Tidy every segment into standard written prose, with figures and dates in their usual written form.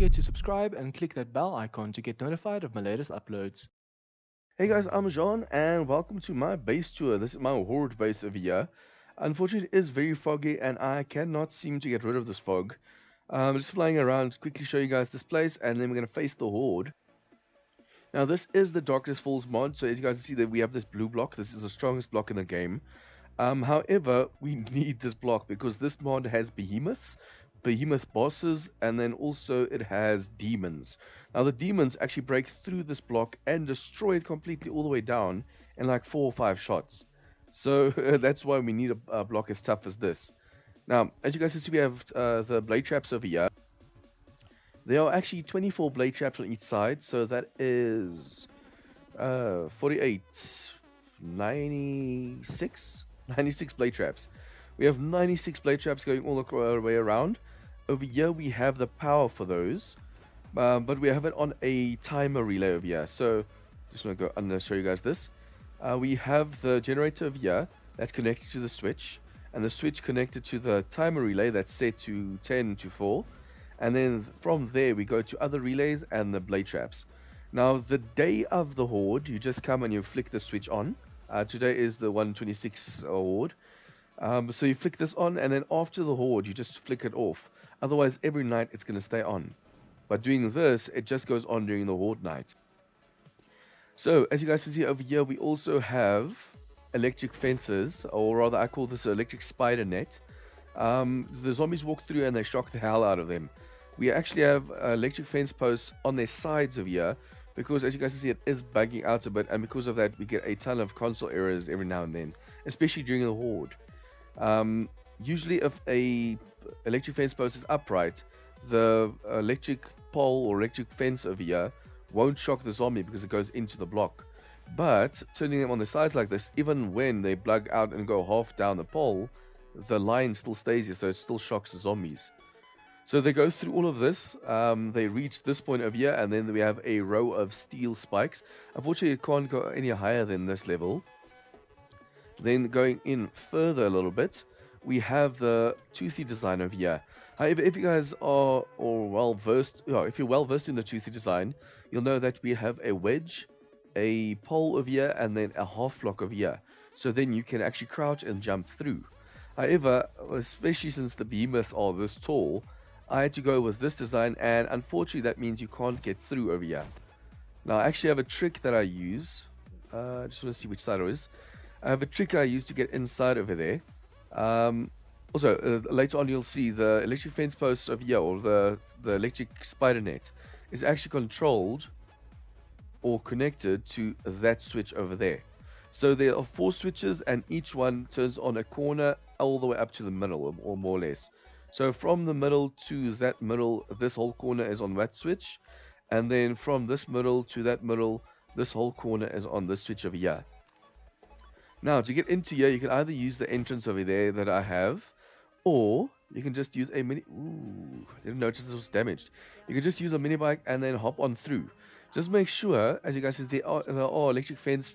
forget to subscribe and click that bell icon to get notified of my latest uploads. Hey guys, I'm Jean and welcome to my base tour. This is my Horde base over here. Unfortunately, it is very foggy and I cannot seem to get rid of this fog. I'm just flying around, quickly show you guys this place and then we're going to face the Horde. Now this is the Darkness Falls mod, so as you guys can see that we have this blue block. This is the strongest block in the game. However, we need this block because this mod has behemoth bosses, and then also it has demons. Now the demons actually break through this block and destroy it completely all the way down in like 4 or 5 shots. So that's why we need a block as tough as this. Now, as you guys can see, we have the blade traps over here. There are actually 24 blade traps on each side, so that is 48, 96 blade traps. We have 96 blade traps going all the way around. Over here we have the power for those, but we have it on a timer relay over here. So just want to go and show you guys this. We have the generator over here that's connected to the switch, and the switch connected to the timer relay that's set to 10 to 4. And then from there we go to other relays and the blade traps. Now the day of the Horde, you just come and you flick the switch on. Today is the 126 Horde. So you flick this on, and then after the Horde you just flick it off. Otherwise every night it's going to stay on. By doing this, it just goes on during the Horde night. So as you guys can see over here, we also have electric fences, or rather I call this an electric spider net. The zombies walk through and they shock the hell out of them. We actually have electric fence posts on their sides of here, because as you guys can see, it is bugging out a bit, and because of that we get a ton of console errors every now and then, especially during the Horde. Usually if a electric fence post is upright, the electric pole or electric fence over here won't shock the zombie because it goes into the block. But turning them on the sides like this, even when they plug out and go half down the pole, the line still stays here, so it still shocks the zombies. So they go through all of this, they reach this point over here, and then we have a row of steel spikes. Unfortunately, it can't go any higher than this level. Then going in further a little bit, we have the toothy design over here. However, if you guys are well versed, if you're well versed in the toothy design, you'll know that we have a wedge, a pole over here, and then a half block over here. So then you can actually crouch and jump through. However, especially since the behemoths are this tall, I had to go with this design, and unfortunately that means you can't get through over here. Now I actually have a trick that I use. I just want to see which side it is. I have a trick I use to get inside over there. Also, later on you'll see the electric fence post over here, or the electric spider net, is actually controlled or connected to that switch over there. So there are 4 switches, and each one turns on a corner all the way up to the middle, or more or less. So from the middle to that middle, this whole corner is on that switch, and then from this middle to that middle, this whole corner is on this switch over here. Now to get into here, you can either use the entrance over there that I have, or you can just use a mini... Ooh, didn't notice this was damaged. You can just use a mini bike and then hop on through. Just make sure, as you guys see, there are electric fence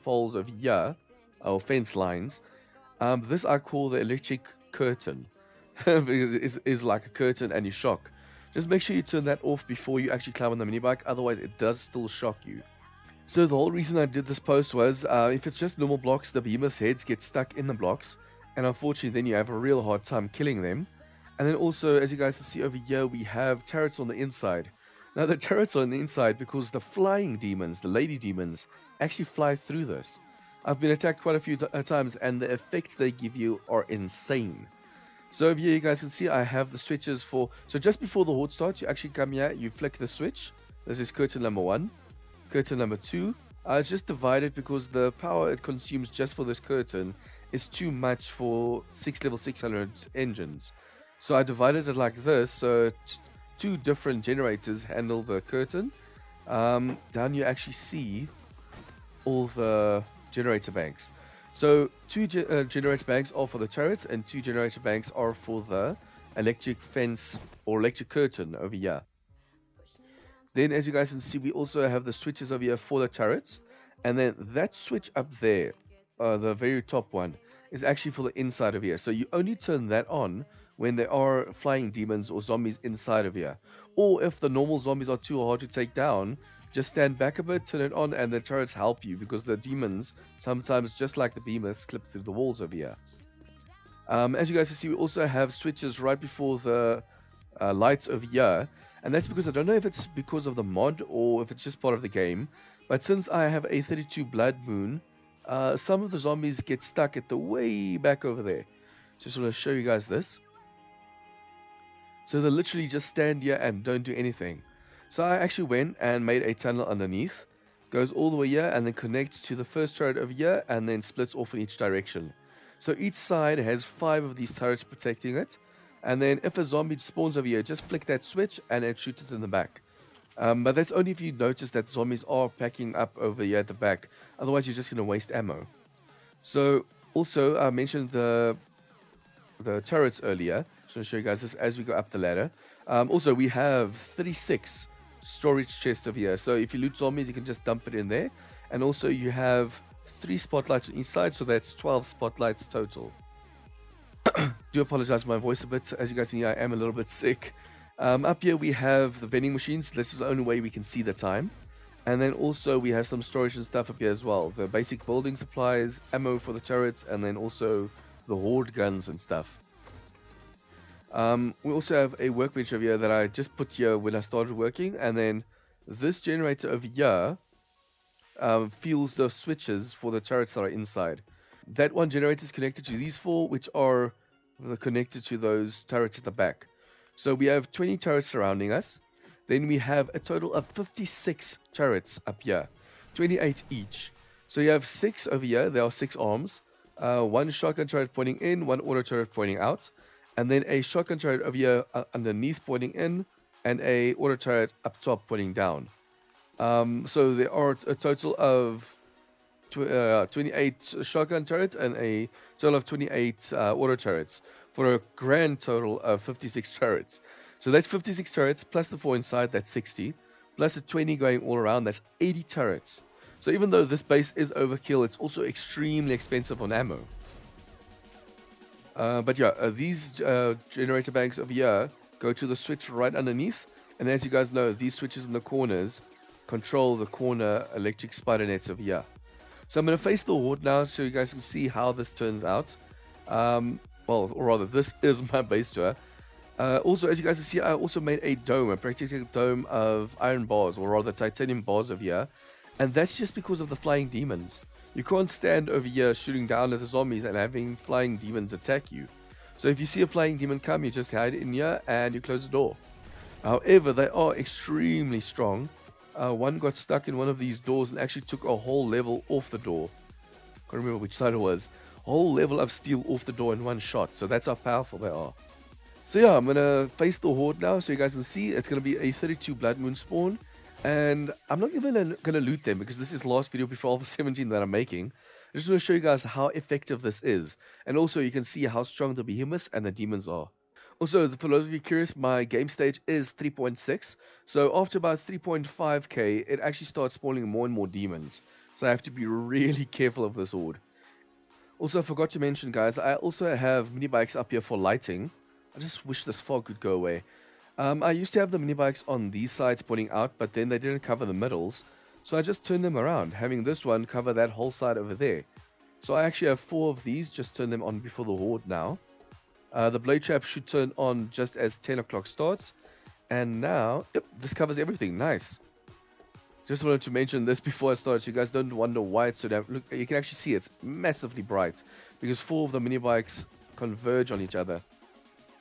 poles over here, or fence lines. This I call the electric curtain. Because it is like a curtain and you shock. Just make sure you turn that off before you actually climb on the mini bike, otherwise it does still shock you. So the whole reason I did this post was, if it's just normal blocks, the behemoth's heads get stuck in the blocks, and unfortunately then you have a real hard time killing them. And then also, as you guys can see over here, we have turrets on the inside. Now the turrets are on the inside because the flying demons, the lady demons, actually fly through this. I've been attacked quite a few times, and the effects they give you are insane. So over here you guys can see I have the switches for, so just before the Horde starts, you actually come here, you flick the switch. This is curtain number 1. Curtain number 2, it's just divided because the power it consumes just for this curtain is too much for level 600 engines. So I divided it like this, so 2 different generators handle the curtain. Down you actually see all the generator banks. So 2 generator banks are for the turrets, and 2 generator banks are for the electric fence or electric curtain over here. Then as you guys can see, we also have the switches over here for the turrets, and then that switch up there, the very top one, is actually for the inside of here. So you only turn that on when there are flying demons or zombies inside of here. Or if the normal zombies are too hard to take down, just stand back a bit, turn it on, and the turrets help you because the demons sometimes, just like the behemoths, clip through the walls over here. As you guys can see, we also have switches right before the lights over here, and that's because I don't know if it's because of the mod or if it's just part of the game, but since I have a 32 blood moon, some of the zombies get stuck at the way back over there. Just want to show you guys this. So they literally just stand here and don't do anything. So I actually went and made a tunnel underneath, goes all the way here and then connects to the first turret over here and then splits off in each direction. So each side has 5 of these turrets protecting it, and then if a zombie spawns over here, just flick that switch and it shoots it in the back. But that's only if you notice that zombies are packing up over here at the back, otherwise you're just going to waste ammo. So also I mentioned the turrets earlier. Just want to show you guys this as we go up the ladder. Also we have 36 storage chests over here, so if you loot zombies you can just dump it in there, and also you have 3 spotlights on each side, so that's 12 spotlights total. Do apologize for my voice a bit. As you guys see, I am a little bit sick. Up here we have the vending machines. This is the only way we can see the time. And then also we have some storage and stuff up here as well. The basic building supplies, ammo for the turrets, and then also the Horde guns and stuff. We also have a workbench over here that I just put here when I started working. And then this generator over here fuels the switches for the turrets that are inside. That one generator is connected to these 4, which are connected to those turrets at the back. So we have 20 turrets surrounding us. Then we have a total of 56 turrets up here, 28 each. So you have 6 over here. There are 6 arms. 1 shotgun turret pointing in, 1 auto turret pointing out, and then a shotgun turret over here underneath pointing in, and a auto turret up top pointing down. So there are a total of 28 shotgun turrets and a total of 28 auto turrets for a grand total of 56 turrets. So that's 56 turrets plus the 4 inside, that's 60, plus the 20 going all around, that's 80 turrets. So even though this base is overkill, it's also extremely expensive on ammo. But yeah, these generator banks over here go to the switch right underneath, and as you guys know, these switches in the corners control the corner electric spider nets over here. So I'm going to face the Horde now so you guys can see how this turns out. Well, or rather, this is my base tour. Also, as you guys can see, I also made a dome, a practical dome of iron bars, or rather titanium bars over here. And that's just because of the flying demons. You can't stand over here shooting down at the zombies and having flying demons attack you. So if you see a flying demon come, you just hide in here and you close the door. However, they are extremely strong. One got stuck in one of these doors and actually took a whole level off the door. Can't remember which side it was. A whole level of steel off the door in one shot. So that's how powerful they are. So yeah, I'm going to face the Horde now so you guys can see. It's going to be a 32 Blood Moon spawn. And I'm not even going to loot them because this is the last video before Alpha 17 that I'm making. I just want to show you guys how effective this is. And also you can see how strong the behemoths and the demons are. Also, for those of you curious, my game stage is 3.6. So after about 3.5k, it actually starts spawning more and more demons. So I have to be really careful of this Horde. Also, I forgot to mention, guys, I also have mini bikes up here for lighting. I just wish this fog could go away. I used to have the mini bikes on these sides pointing out, but then they didn't cover the middles. So I just turned them around, having this one cover that whole side over there. So I actually have 4 of these, just turn them on before the Horde now. The blade trap should turn on just as 10 o'clock starts. And now, yep, this covers everything. Nice. Just wanted to mention this before I start, so you guys don't wonder why it's so damn... Look, you can actually see it's massively bright, because 4 of the mini bikes converge on each other.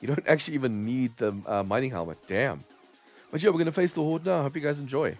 You don't actually even need the mining helmet. Damn. But yeah, we're going to face the Horde now. I hope you guys enjoy.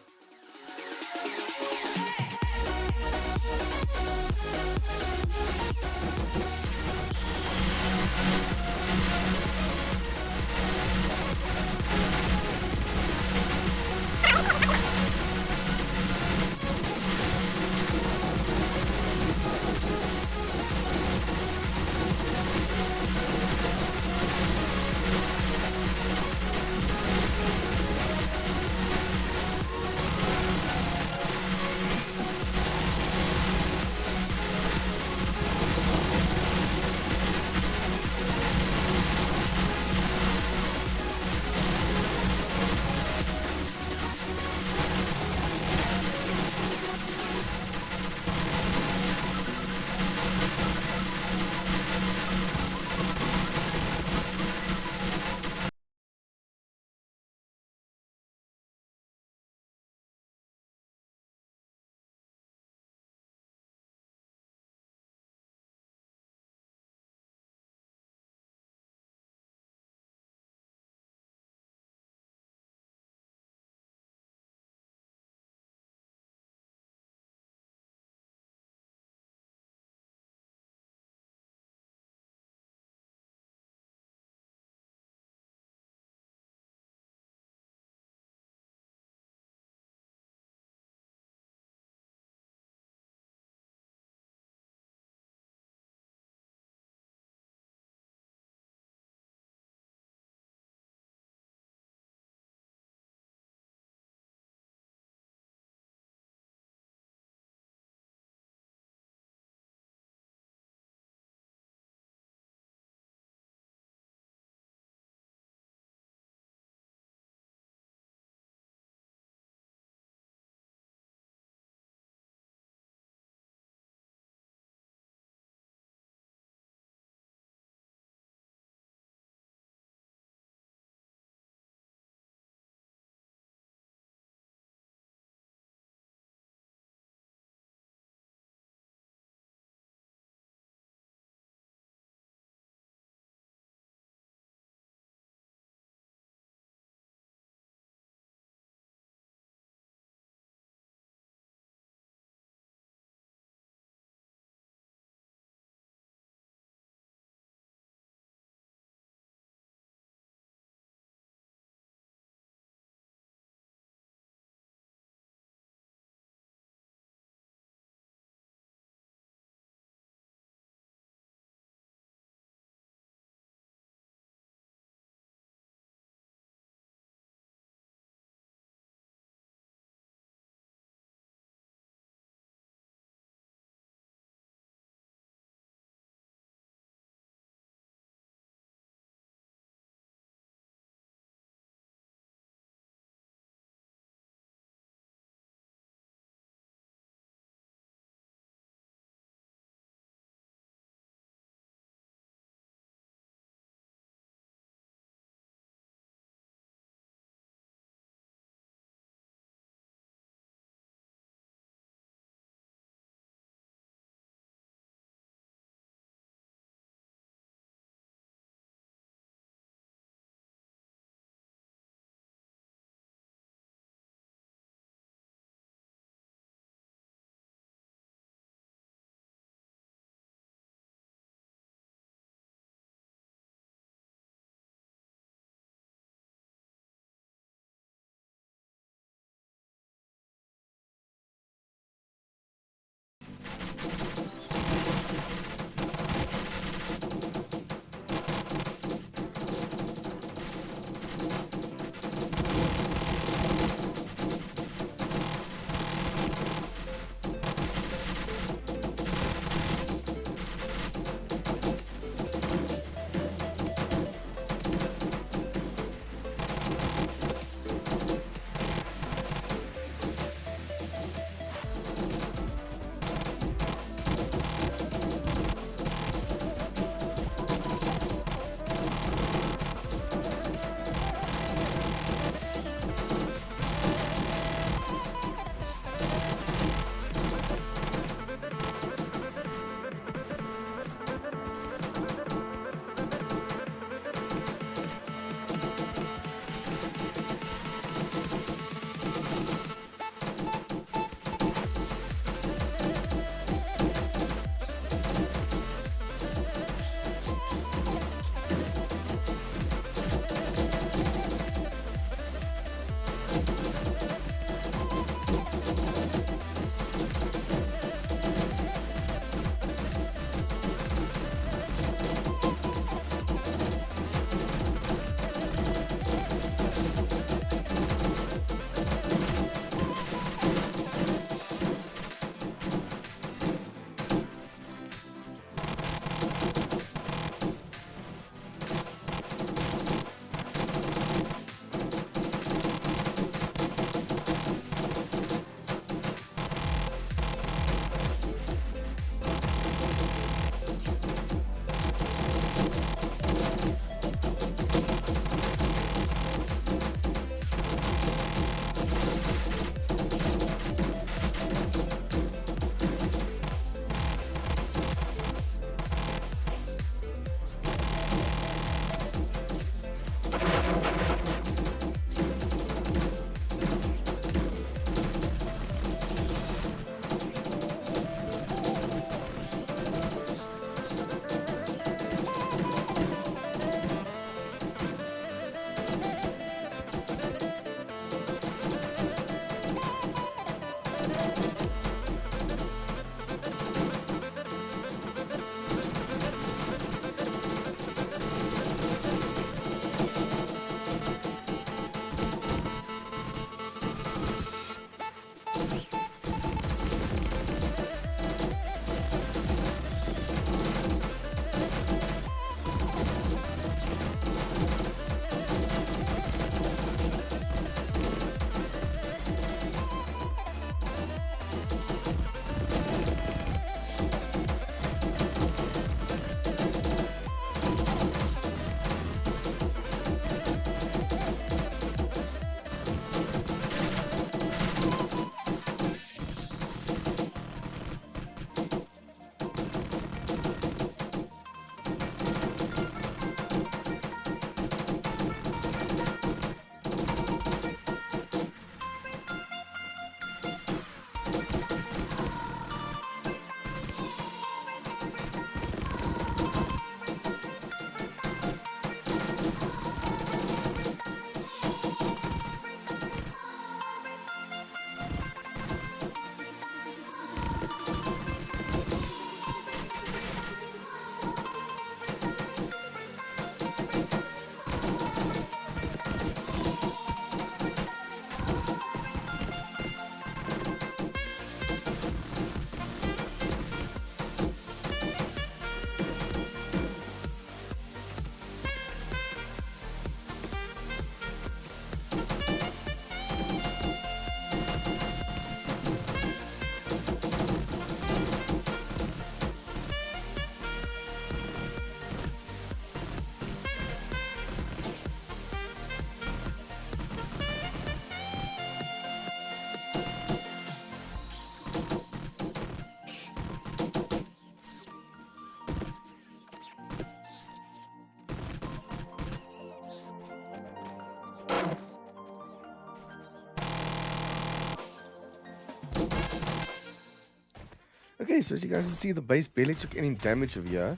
Okay, so as you guys can see, the base barely took any damage over here.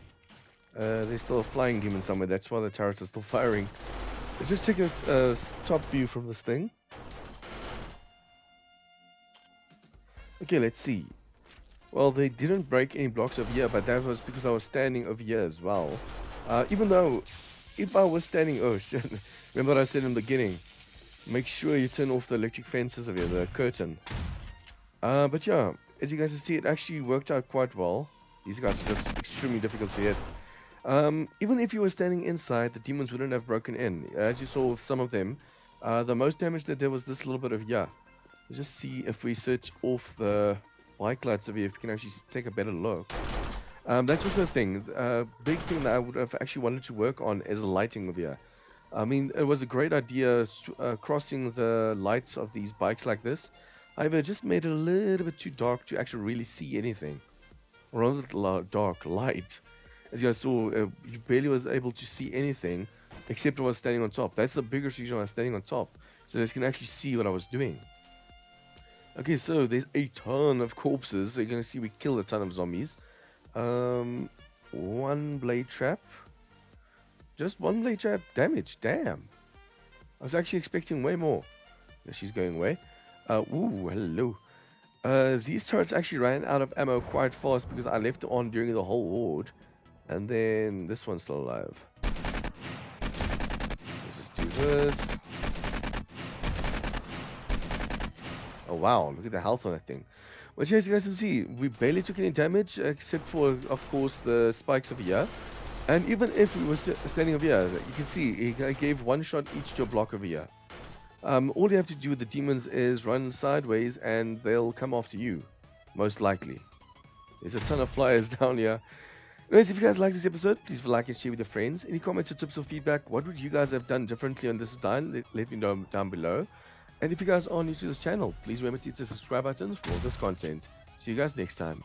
There's still a flying demon somewhere. That's why the turrets are still firing. Let's just take a top view from this thing. Okay, let's see. Well, they didn't break any blocks over here, but that was because I was standing over here as well. Even though, if I was standing... Oh, shit. Remember what I said in the beginning? Make sure you turn off the electric fences over here, the curtain. But yeah, as you guys can see, it actually worked out quite well. These guys are just extremely difficult to hit. Even if you were standing inside, the demons wouldn't have broken in. As you saw with some of them, the most damage they did was this little bit of here. Let's just see if we switch off the bike lights over here, if we can actually take a better look. That's also a thing. Big thing that I would have actually wanted to work on is the lighting over here. I mean, it was a great idea crossing the lights of these bikes like this. However, it just made it a little bit too dark to actually really see anything. Or a little dark light. As you guys saw, you barely was able to see anything except I was standing on top. That's the biggest reason I was standing on top. So you guys can actually see what I was doing. Okay, so there's a ton of corpses. So you're going to see we killed a ton of zombies. One blade trap. Just one blade trap damage. Damn. I was actually expecting way more. She's going away. Ooh, hello. These turrets actually ran out of ammo quite fast because I left it on during the whole horde. And then this one's still alive. Let's just do this. Oh wow, look at the health on that thing. But as you guys can see, we barely took any damage except for, of course, the spikes over here. And even if we were standing over here, you can see he gave one shot each to a block over here. All you have to do with the demons is run sideways and they'll come after you, most likely. There's a ton of flyers down here. Anyways, if you guys like this episode, please like and share with your friends. Any comments or tips or feedback, what would you guys have done differently on this design? Let me know down below. And if you guys are new to this channel, please remember to hit the subscribe button for all this content. See you guys next time.